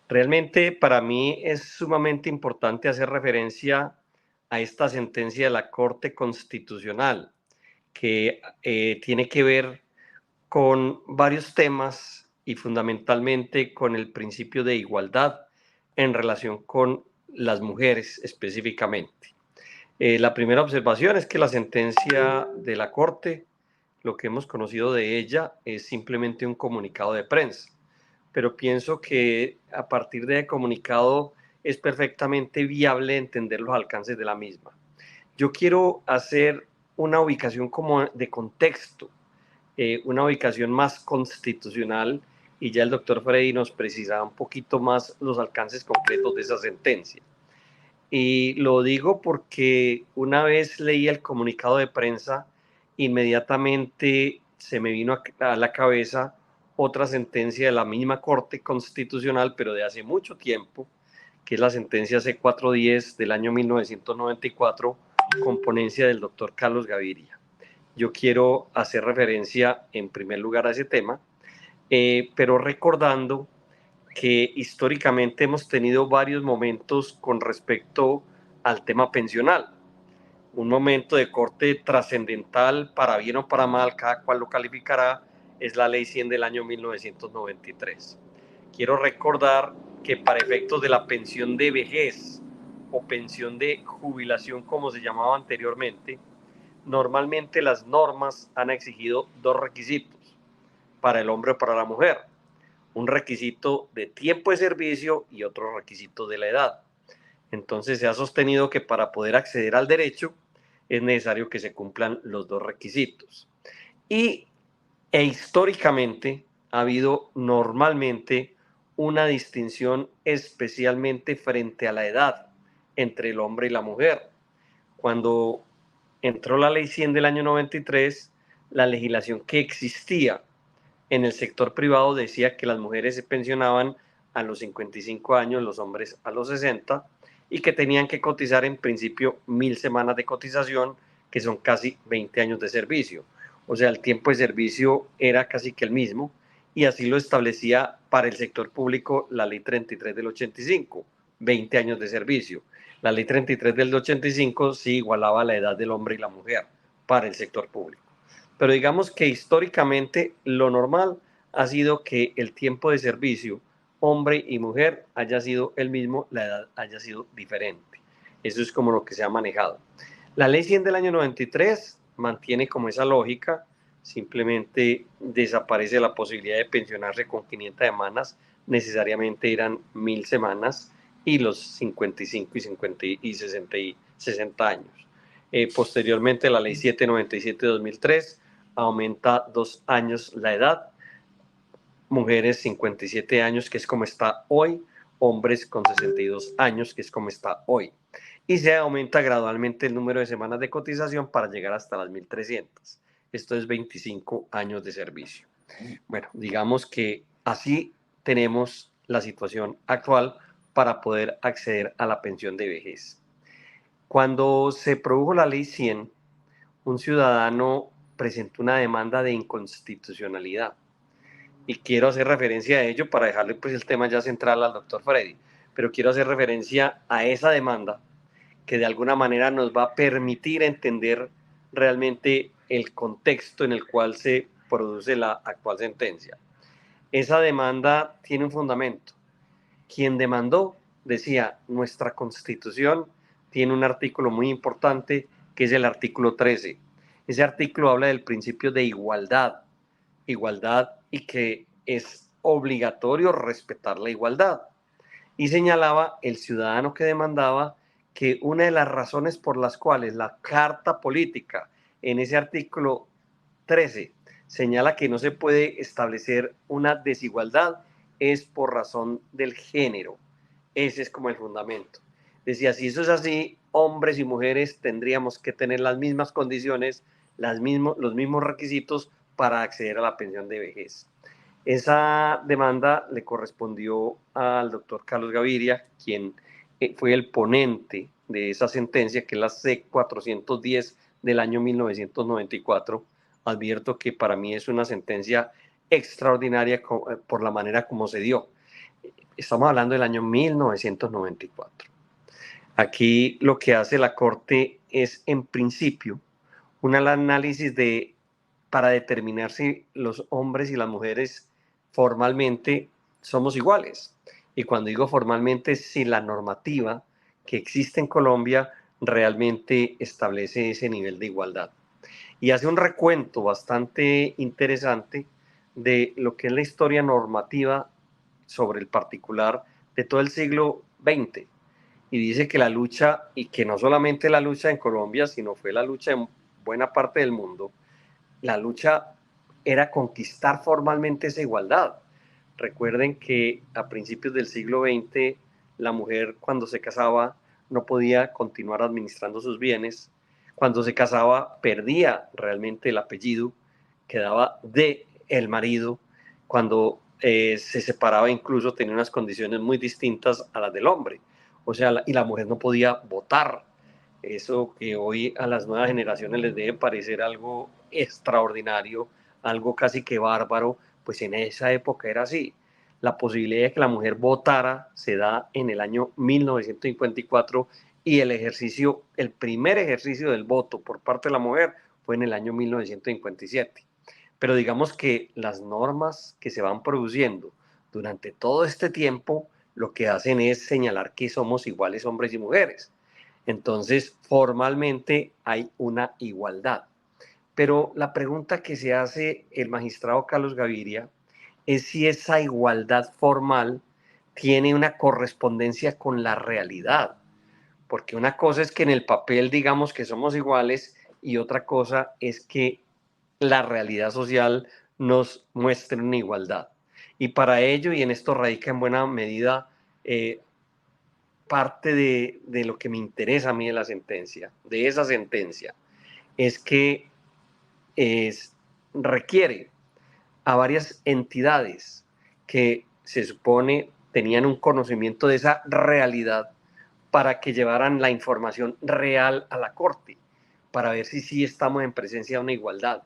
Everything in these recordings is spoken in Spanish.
Realmente para mí es sumamente importante hacer referencia a esta sentencia de la Corte Constitucional que tiene que ver con varios temas y fundamentalmente con el principio de igualdad en relación con las mujeres específicamente. La primera observación es que la sentencia de la Corte, lo que hemos conocido de ella, es simplemente un comunicado de prensa, pero pienso que a partir de comunicado es perfectamente viable entender los alcances de la misma. Yo quiero hacer una ubicación como de contexto, una ubicación más constitucional, y ya el doctor Freddy nos precisará un poquito más los alcances concretos de esa sentencia. Y lo digo porque una vez leí el comunicado de prensa, inmediatamente se me vino a la cabeza otra sentencia de la misma Corte Constitucional, pero de hace mucho tiempo, que es la sentencia C410 del año 1994, con ponencia del doctor Carlos Gaviria. Yo quiero hacer referencia en primer lugar a ese tema, pero recordando que históricamente hemos tenido varios momentos con respecto al tema pensional. Un momento de corte trascendental, para bien o para mal, cada cual lo calificará, es la Ley 100 del año 1993. Quiero recordar que para efectos de la pensión de vejez o pensión de jubilación, como se llamaba anteriormente, normalmente las normas han exigido dos requisitos para el hombre o para la mujer: un requisito de tiempo de servicio y otro requisito de la edad. Entonces se ha sostenido que para poder acceder al derecho es necesario que se cumplan los dos requisitos. Y históricamente ha habido normalmente una distinción especialmente frente a la edad entre el hombre y la mujer. Cuando entró la ley 100 del año 93, la legislación que existía en el sector privado decía que las mujeres se pensionaban a los 55 años, los hombres a los 60, y que tenían que cotizar en principio 1.000 semanas de cotización, que son casi 20 años de servicio. O sea, el tiempo de servicio era casi que el mismo, y así lo establecía para el sector público la ley 33 del 85, 20 años de servicio. La ley 33 del 85 sí igualaba la edad del hombre y la mujer para el sector público. Pero digamos que históricamente lo normal ha sido que el tiempo de servicio, hombre y mujer, haya sido el mismo, la edad haya sido diferente. Eso es como lo que se ha manejado. La ley 100 del año 93 mantiene como esa lógica, simplemente desaparece la posibilidad de pensionarse con 500 semanas, necesariamente eran 1.000 semanas, y los 55 y 50 y 60 años. Posteriormente, la ley 797 de 2003 aumenta 2 años la edad, mujeres 57 años, que es como está hoy, hombres con 62 años, que es como está hoy. Y se aumenta gradualmente el número de semanas de cotización para llegar hasta las 1.300. Esto es 25 años de servicio. Bueno, digamos que así tenemos la situación actual para poder acceder a la pensión de vejez. Cuando se produjo la ley 100, un ciudadano presentó una demanda de inconstitucionalidad, y quiero hacer referencia a ello para dejarle pues el tema ya central al doctor Freddy, pero quiero hacer referencia a esa demanda que de alguna manera nos va a permitir entender realmente el contexto en el cual se produce la actual sentencia. Esa demanda tiene un fundamento. Quien demandó decía: nuestra Constitución tiene un artículo muy importante, que es el artículo 13. Ese artículo habla del principio de igualdad, y que es obligatorio respetar la igualdad. Y señalaba el ciudadano que demandaba que una de las razones por las cuales la Carta Política en ese artículo 13 señala que no se puede establecer una desigualdad es por razón del género. Ese es como el fundamento. Decía: si eso es así, hombres y mujeres tendríamos que tener las mismas condiciones, los mismos requisitos para acceder a la pensión de vejez. Esa demanda le correspondió al doctor Carlos Gaviria, quien fue el ponente de esa sentencia, que es la C410 del año 1994. Advierto que para mí es una sentencia extraordinaria por la manera como se dio. Estamos hablando del año 1994. Aquí lo que hace la Corte es, en principio, un análisis para determinar si los hombres y las mujeres formalmente somos iguales. Y cuando digo formalmente, si la normativa que existe en Colombia realmente establece ese nivel de igualdad. Y hace un recuento bastante interesante de lo que es la historia normativa sobre el particular de todo el siglo XX. Y dice que la lucha, y que no solamente la lucha en Colombia, sino fue la lucha en buena parte del mundo, la lucha era conquistar formalmente esa igualdad. Recuerden que a principios del siglo XX la mujer cuando se casaba no podía continuar administrando sus bienes. Cuando se casaba perdía realmente el apellido, quedaba de el marido. Cuando se separaba incluso tenía unas condiciones muy distintas a las del hombre. O sea, y la mujer no podía votar. Eso que hoy a las nuevas generaciones les debe parecer algo extraordinario, algo casi que bárbaro, pues en esa época era así. La posibilidad de que la mujer votara se da en el año 1954 y el primer ejercicio del voto por parte de la mujer fue en el año 1957. Pero digamos que las normas que se van produciendo durante todo este tiempo lo que hacen es señalar que somos iguales hombres y mujeres. Entonces, formalmente hay una igualdad. Pero la pregunta que se hace el magistrado Carlos Gaviria es si esa igualdad formal tiene una correspondencia con la realidad. Porque una cosa es que en el papel digamos que somos iguales y otra cosa es que la realidad social nos muestre una igualdad. Y para ello, y en esto radica en buena medida parte de lo que me interesa a mí de la sentencia, de esa sentencia, es que es, requiere a varias entidades que se supone tenían un conocimiento de esa realidad para que llevaran la información real a la Corte, para ver si sí estamos en presencia de una igualdad.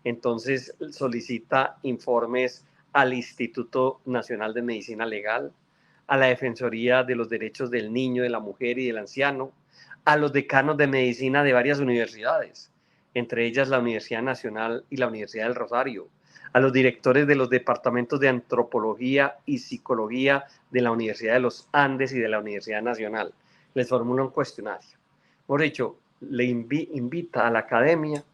Entonces solicita informes al Instituto Nacional de Medicina Legal, a la Defensoría de los Derechos del Niño, de la Mujer y del Anciano, a los decanos de medicina de varias universidades, entre ellas la Universidad Nacional y la Universidad del Rosario, a los directores de los departamentos de Antropología y Psicología de la Universidad de los Andes y de la Universidad Nacional. Les formula un cuestionario. Por dicho, le invita a la academia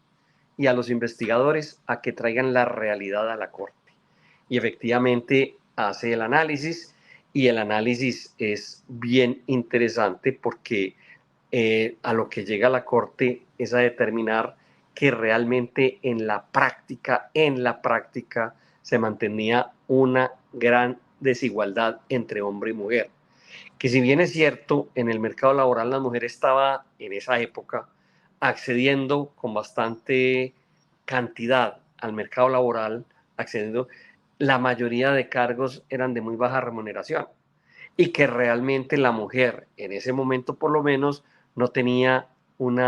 y a los investigadores a que traigan la realidad a la Corte. Y efectivamente hace el análisis y el análisis es bien interesante porque a lo que llega la Corte es a determinar que realmente en la práctica se mantenía una gran desigualdad entre hombre y mujer. Que si bien es cierto, en el mercado laboral la mujer estaba en esa época accediendo con bastante cantidad al mercado laboral, accediendo, la mayoría de cargos eran de muy baja remuneración y que realmente la mujer en ese momento por lo menos no tenía un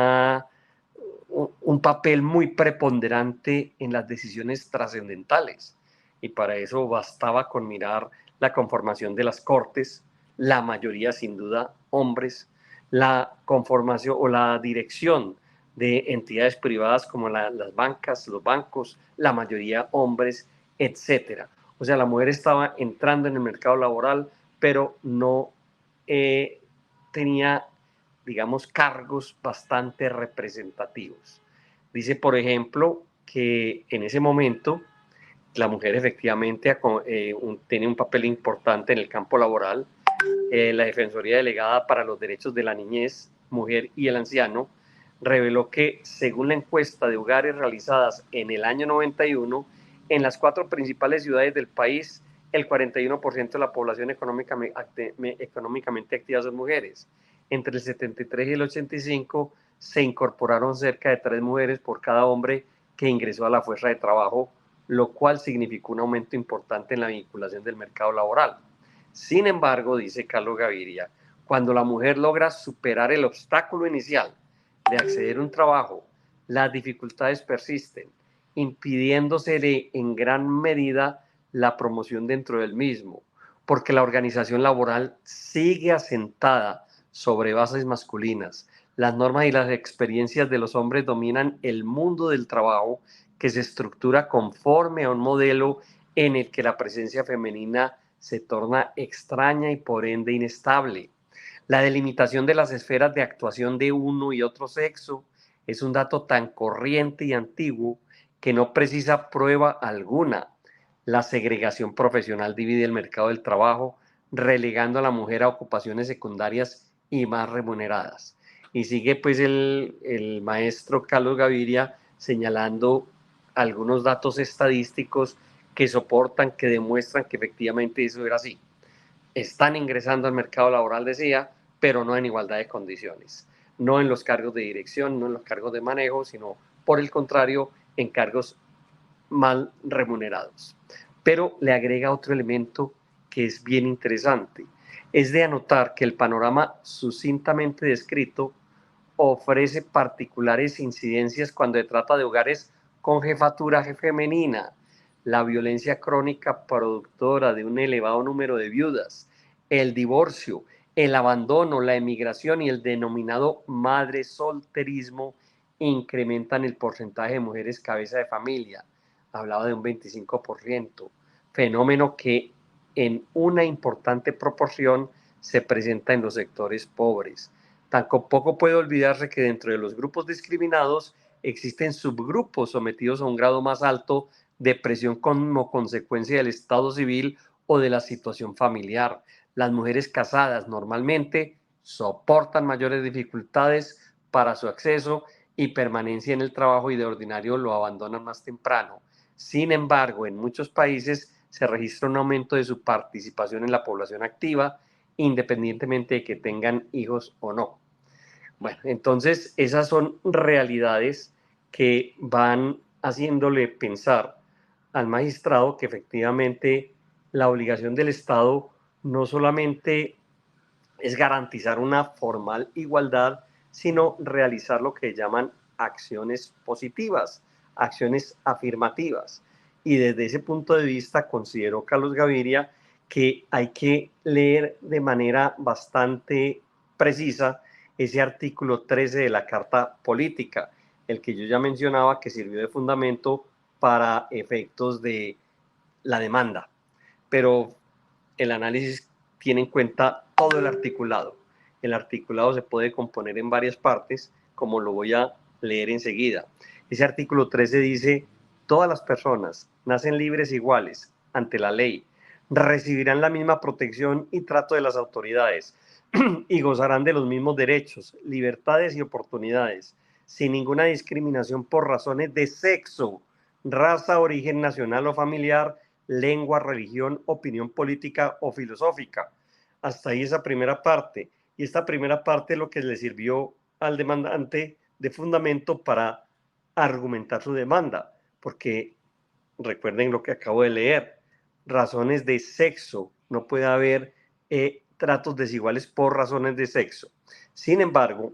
papel muy preponderante en las decisiones trascendentales. Y para eso bastaba con mirar la conformación de las cortes, la mayoría sin duda hombres, la conformación o la dirección de entidades privadas como las bancas, los bancos, la mayoría hombres, etcétera. O sea, la mujer estaba entrando en el mercado laboral, pero no tenía, digamos, cargos bastante representativos. Dice, por ejemplo, que en ese momento la mujer efectivamente tiene un papel importante en el campo laboral. La Defensoría Delegada para los Derechos de la Niñez, Mujer y el Anciano reveló que, según la encuesta de hogares realizadas en el año 91, en las 4 principales ciudades del país, el 41% de la población económicamente activa son mujeres. Entre el 73 y el 85 se incorporaron cerca de 3 mujeres por cada hombre que ingresó a la fuerza de trabajo, lo cual significó un aumento importante en la vinculación del mercado laboral. Sin embargo, dice Carlos Gaviria, cuando la mujer logra superar el obstáculo inicial de acceder a un trabajo, las dificultades persisten, impidiéndosele en gran medida la promoción dentro del mismo, porque la organización laboral sigue asentada sobre bases masculinas. Las normas y las experiencias de los hombres dominan el mundo del trabajo, que se estructura conforme a un modelo en el que la presencia femenina se torna extraña y por ende inestable. La delimitación de las esferas de actuación de uno y otro sexo es un dato tan corriente y antiguo que no precisa prueba alguna. La segregación profesional divide el mercado del trabajo, relegando a la mujer a ocupaciones secundarias y más remuneradas. Y sigue pues el maestro Carlos Gaviria señalando algunos datos estadísticos que soportan, que demuestran que efectivamente eso era así. Están ingresando al mercado laboral, decía, pero no en igualdad de condiciones. No en los cargos de dirección, no en los cargos de manejo, sino por el contrario, en cargos mal remunerados. Pero le agrega otro elemento que es bien interesante. Es de anotar que el panorama sucintamente descrito ofrece particulares incidencias cuando se trata de hogares con jefatura femenina, la violencia crónica productora de un elevado número de viudas, el divorcio, el abandono, la emigración y el denominado madre solterismo incrementan el porcentaje de mujeres cabeza de familia. Hablaba de un 25%, fenómeno que en una importante proporción se presenta en los sectores pobres. Tampoco puede olvidarse que dentro de los grupos discriminados existen subgrupos sometidos a un grado más alto de presión como consecuencia del estado civil o de la situación familiar. Las mujeres casadas normalmente soportan mayores dificultades para su acceso y permanencia en el trabajo y de ordinario lo abandonan más temprano. Sin embargo, en muchos países se registra un aumento de su participación en la población activa, independientemente de que tengan hijos o no. Bueno, entonces esas son realidades que van haciéndole pensar al magistrado que efectivamente la obligación del Estado no solamente es garantizar una formal igualdad, sino realizar lo que llaman acciones positivas, acciones afirmativas. Y desde ese punto de vista consideró Carlos Gaviria que hay que leer de manera bastante precisa ese artículo 13 de la Carta Política, el que yo ya mencionaba que sirvió de fundamento para efectos de la demanda. Pero el análisis tiene en cuenta todo el articulado. El articulado se puede componer en varias partes, como lo voy a leer enseguida. Ese artículo 13 dice, todas las personas nacen libres e iguales ante la ley, recibirán la misma protección y trato de las autoridades y gozarán de los mismos derechos, libertades y oportunidades, sin ninguna discriminación por razones de sexo, raza, origen nacional o familiar, lengua, religión, opinión política o filosófica. Hasta ahí esa primera parte. Y esta primera parte es lo que le sirvió al demandante de fundamento para argumentar su demanda, porque recuerden lo que acabo de leer, razones de sexo, no puede haber tratos desiguales por razones de sexo. Sin embargo,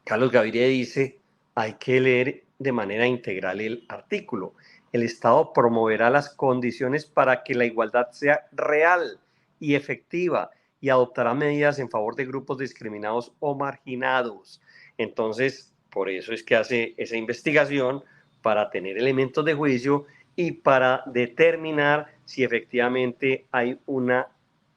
Carlos Gaviria dice, hay que leer de manera integral el artículo. El Estado promoverá las condiciones para que la igualdad sea real y efectiva y adoptará medidas en favor de grupos discriminados o marginados. Entonces, por eso es que hace esa investigación para tener elementos de juicio y para determinar si efectivamente hay una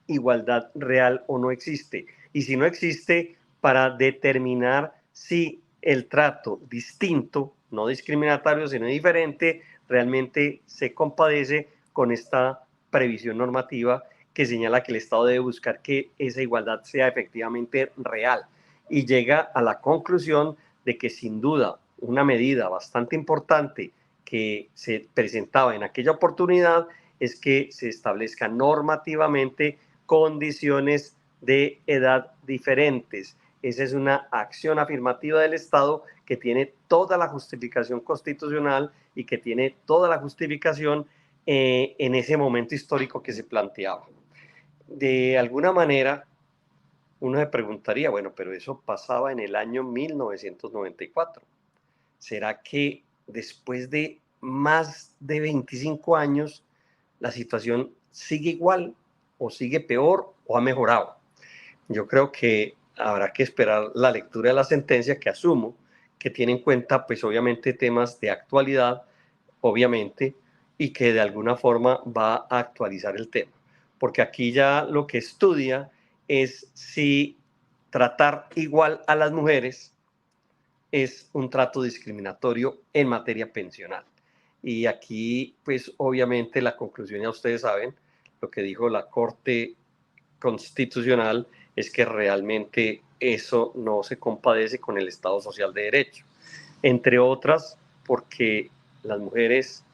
igualdad real o no existe. Y si no existe, para determinar si el trato distinto, no discriminatorio, sino diferente, realmente se compadece con esta previsión normativa que señala que el Estado debe buscar que esa igualdad sea efectivamente real. Y llega a la conclusión de que sin duda una medida bastante importante que se presentaba en aquella oportunidad es que se establezcan normativamente condiciones de edad diferentes. Esa es una acción afirmativa del Estado que tiene toda la justificación constitucional y que tiene toda la justificación en ese momento histórico que se planteaba. De alguna manera, uno se preguntaría, bueno, pero eso pasaba en el año 1994. ¿Será que después de más de 25 años la situación sigue igual? o sigue peor o ha mejorado. Yo creo que habrá que esperar la lectura de la sentencia, que asumo que tiene en cuenta, pues obviamente, temas de actualidad, obviamente, y que de alguna forma va a actualizar el tema. Porque aquí ya lo que estudia es si tratar igual a las mujeres es un trato discriminatorio en materia pensional. Y aquí, pues obviamente la conclusión, ya ustedes saben, lo que dijo la Corte Constitucional es que realmente eso no se compadece con el Estado Social de Derecho. Entre otras, porque las mujeres,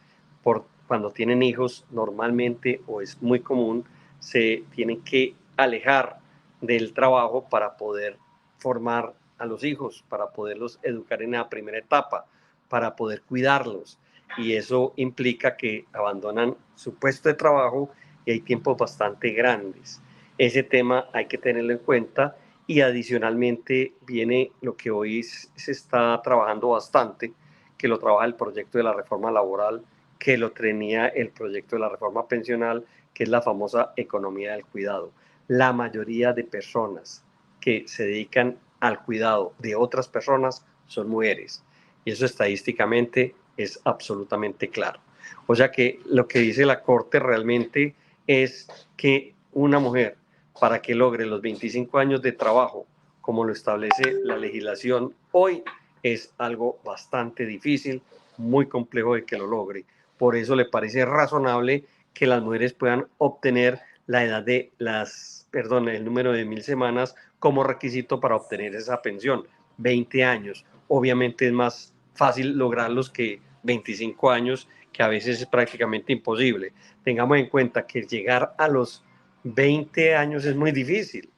cuando tienen hijos, normalmente, o es muy común, se tienen que alejar del trabajo para poder formar a los hijos, para poderlos educar en la primera etapa, para poder cuidarlos. Y eso implica que abandonan su puesto de trabajo y hay tiempos bastante grandes. Ese tema hay que tenerlo en cuenta, y adicionalmente viene lo que hoy se está trabajando bastante, que lo trabaja el proyecto de la reforma laboral, que lo tenía el proyecto de la reforma pensional, que es la famosa economía del cuidado. La mayoría de personas que se dedican al cuidado de otras personas son mujeres, y eso estadísticamente es absolutamente claro. O sea que lo que dice la Corte realmente es que una mujer, para que logre los 25 años de trabajo, como lo establece la legislación hoy, es algo bastante difícil, muy complejo de que lo logre. Por eso le parece razonable que las mujeres puedan obtener la edad de el número de 1.000 semanas como requisito para obtener esa pensión, 20 años. Obviamente es más fácil lograrlos que 25 años, que a veces es prácticamente imposible. Tengamos en cuenta que llegar a los 20 años es muy difícil.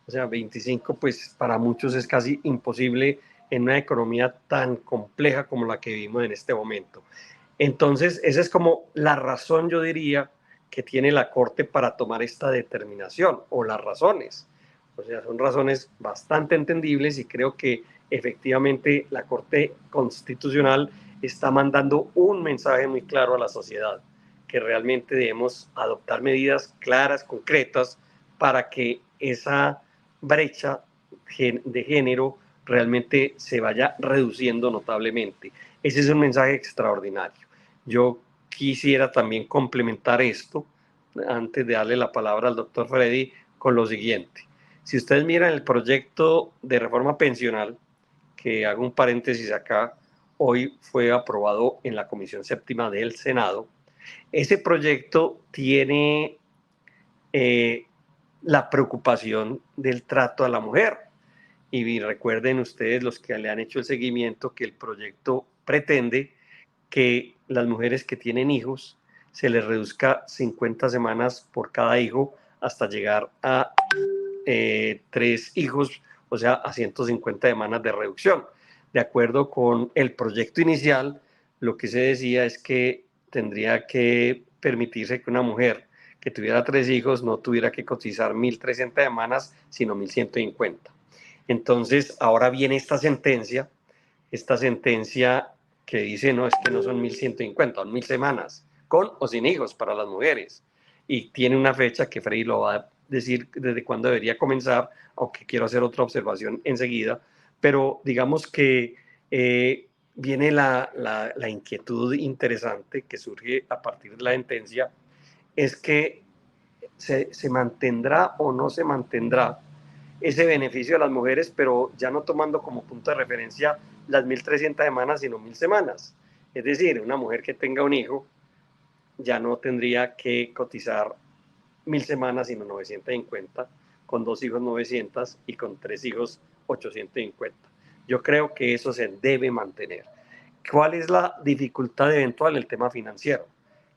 O sea, 25 pues para muchos es casi imposible en una economía tan compleja como la que vivimos en este momento. Entonces, esa es como la razón, yo diría, que tiene la Corte para tomar esta determinación, o las razones. O sea, son razones bastante entendibles, y creo que efectivamente la Corte Constitucional está mandando un mensaje muy claro a la sociedad, que realmente debemos adoptar medidas claras, concretas, para que esa brecha de género realmente se vaya reduciendo notablemente. Ese es un mensaje extraordinario. Yo quisiera también complementar esto, antes de darle la palabra al doctor Freddy, con lo siguiente. Si ustedes miran el proyecto de reforma pensional, que hago un paréntesis acá, hoy fue aprobado en la Comisión Séptima del Senado. Ese proyecto tiene la preocupación del trato a la mujer. Y recuerden ustedes, los que le han hecho el seguimiento, que el proyecto pretende que las mujeres que tienen hijos se les reduzca 50 semanas por cada hijo, hasta llegar a 3 hijos, o sea, a 150 semanas de reducción. De acuerdo con el proyecto inicial, lo que se decía es que tendría que permitirse que una mujer que tuviera 3 hijos no tuviera que cotizar 1.300 semanas, sino 1.150. Entonces, ahora viene esta sentencia que dice, no, es que no son 1.150, son 1.000 semanas, con o sin hijos para las mujeres. Y tiene una fecha que Freddy lo va a decir desde cuándo debería comenzar, aunque quiero hacer otra observación enseguida. Pero digamos que viene la inquietud interesante que surge a partir de la sentencia, es que se mantendrá o no se mantendrá ese beneficio a las mujeres, pero ya no tomando como punto de referencia las 1.300 semanas, sino 1.000 semanas. Es decir, una mujer que tenga un hijo ya no tendría que cotizar 1.000 semanas, sino 950, con 2 hijos 900 y con 3 hijos 850. Yo creo que eso se debe mantener. ¿Cuál es la dificultad eventual? El tema financiero,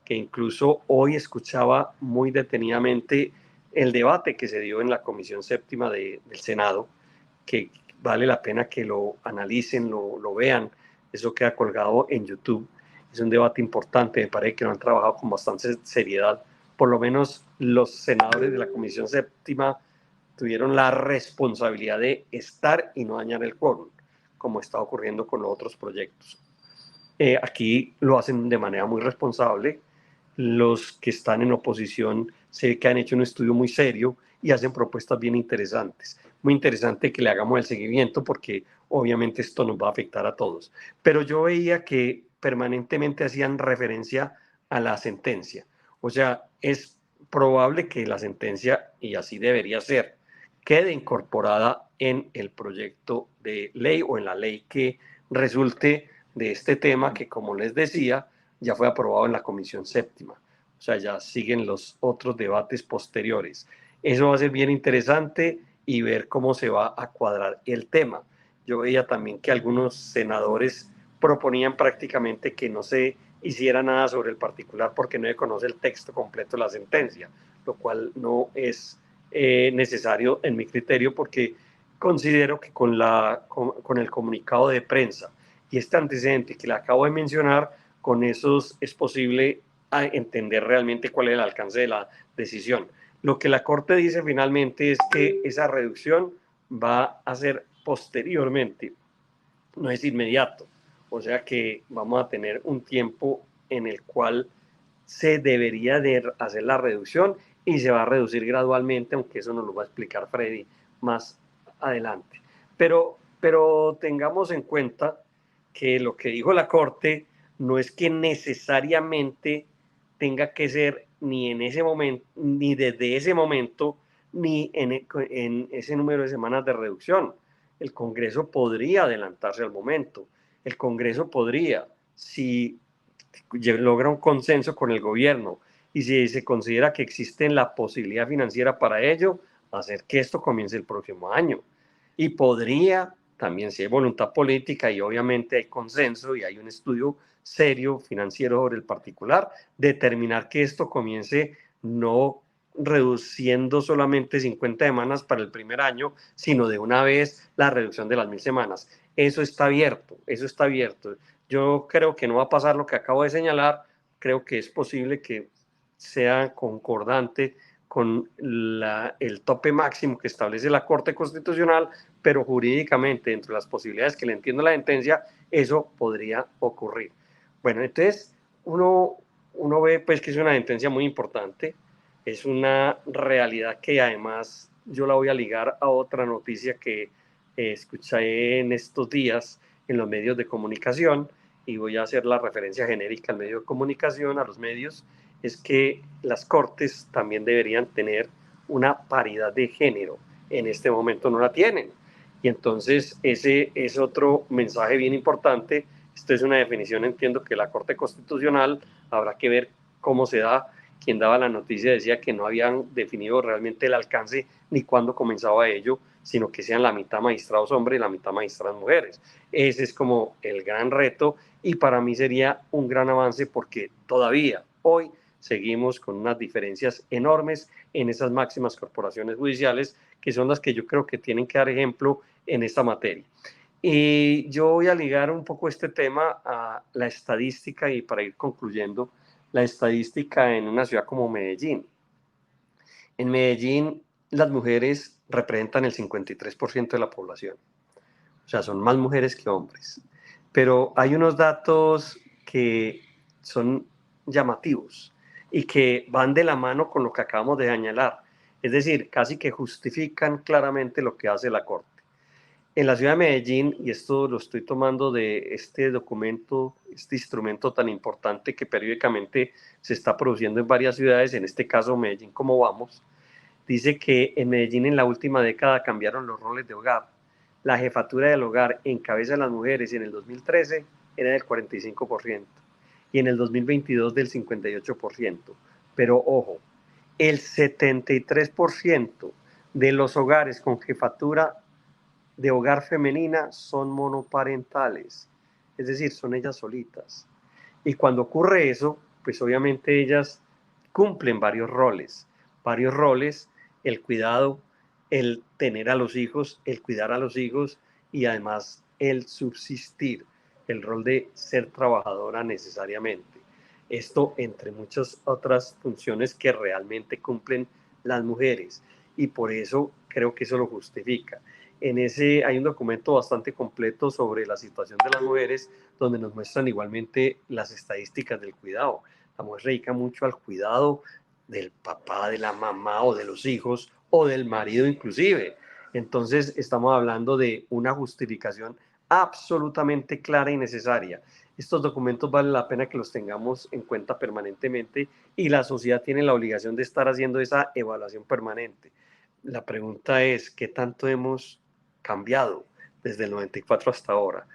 que incluso hoy escuchaba muy detenidamente el debate que se dio en la Comisión Séptima del Senado, que vale la pena que lo analicen, lo vean. Eso queda colgado en YouTube. Es un debate importante, me parece que lo han trabajado con bastante seriedad. Por lo menos los senadores de la Comisión Séptima tuvieron la responsabilidad de estar y no dañar el quórum, como está ocurriendo con los otros proyectos. Aquí lo hacen de manera muy responsable. Los que están en oposición se ve que han hecho un estudio muy serio y hacen propuestas bien interesantes. Muy interesante que le hagamos el seguimiento porque obviamente esto nos va a afectar a todos. Pero yo veía que permanentemente hacían referencia a la sentencia. O sea, es probable que la sentencia, y así debería ser, quede incorporada en el proyecto de ley o en la ley que resulte de este tema que, como les decía, ya fue aprobado en la Comisión Séptima. O sea, ya siguen los otros debates posteriores. Eso va a ser bien interesante y ver cómo se va a cuadrar el tema. Yo veía también que algunos senadores proponían prácticamente que no se hiciera nada sobre el particular porque no se conoce el texto completo de la sentencia, lo cual no es necesario en mi criterio porque considero que con el comunicado de prensa y este antecedente que le acabo de mencionar, con esos es posible entender realmente cuál es el alcance de la decisión. Lo que la Corte dice finalmente es que esa reducción va a ser posteriormente, no es inmediato. O sea que vamos a tener un tiempo en el cual se debería de hacer la reducción y se va a reducir gradualmente, aunque eso nos lo va a explicar Freddy más adelante. Pero tengamos en cuenta que lo que dijo la Corte no es que necesariamente tenga que ser ni en ese momento, ni desde ese momento, ni en ese número de semanas de reducción. El Congreso podría adelantarse al momento. El Congreso podría, si logra un consenso con el gobierno y si se considera que existe la posibilidad financiera para ello, hacer que esto comience el próximo año. Y podría también, si hay voluntad política y obviamente hay consenso y hay un estudio serio financiero sobre el particular, determinar que esto comience no reduciendo solamente 50 semanas para el primer año, sino de una vez la reducción de las 1000 semanas. Eso está abierto, eso está abierto. Yo creo que no va a pasar lo que acabo de señalar, creo que es posible que sea concordante con el tope máximo que establece la Corte Constitucional, pero jurídicamente, entre las posibilidades que le entiendo la sentencia, eso podría ocurrir. Bueno, entonces uno ve pues que es una sentencia muy importante, es una realidad que además yo la voy a ligar a otra noticia que escuché en estos días en los medios de comunicación, y voy a hacer la referencia genérica al medio de comunicación, a los medios, es que las cortes también deberían tener una paridad de género. En este momento no la tienen. Y entonces ese es otro mensaje bien importante. Esto es una definición, entiendo que la Corte Constitucional habrá que ver cómo se da. Quien daba la noticia decía que no habían definido realmente el alcance ni cuándo comenzaba ello, sino que sean la mitad magistrados hombres y la mitad magistradas mujeres. Ese es como el gran reto y para mí sería un gran avance porque todavía hoy seguimos con unas diferencias enormes en esas máximas corporaciones judiciales que son las que yo creo que tienen que dar ejemplo en esta materia. Y yo voy a ligar un poco este tema a la estadística y para ir concluyendo, la estadística en una ciudad como Medellín. En Medellín las mujeres representan el 53% de la población, o sea, son más mujeres que hombres. Pero hay unos datos que son llamativos y que van de la mano con lo que acabamos de señalar. Es decir, casi que justifican claramente lo que hace la Corte. En la ciudad de Medellín, y esto lo estoy tomando de este documento, este instrumento tan importante que periódicamente se está produciendo en varias ciudades, en este caso Medellín, ¿cómo vamos? Dice que en Medellín en la última década cambiaron los roles de hogar. La jefatura del hogar en cabeza de las mujeres en el 2013 era del 45% y en el 2022 del 58%. Pero ojo, el 73% de los hogares con jefatura de hogar femenina son monoparentales, es decir, son ellas solitas. Y cuando ocurre eso, pues obviamente ellas cumplen varios roles, el cuidado, el tener a los hijos, el cuidar a los hijos y además el subsistir, el rol de ser trabajadora necesariamente. Esto entre muchas otras funciones que realmente cumplen las mujeres y por eso creo que eso lo justifica. En ese hay un documento bastante completo sobre la situación de las mujeres donde nos muestran igualmente las estadísticas del cuidado. La mujer se dedica mucho al cuidado del papá, de la mamá o de los hijos o del marido inclusive. Entonces estamos hablando de una justificación absolutamente clara y necesaria. Estos documentos vale la pena que los tengamos en cuenta permanentemente y la sociedad tiene la obligación de estar haciendo esa evaluación permanente. La pregunta es, ¿qué tanto hemos cambiado desde el 94 hasta ahora?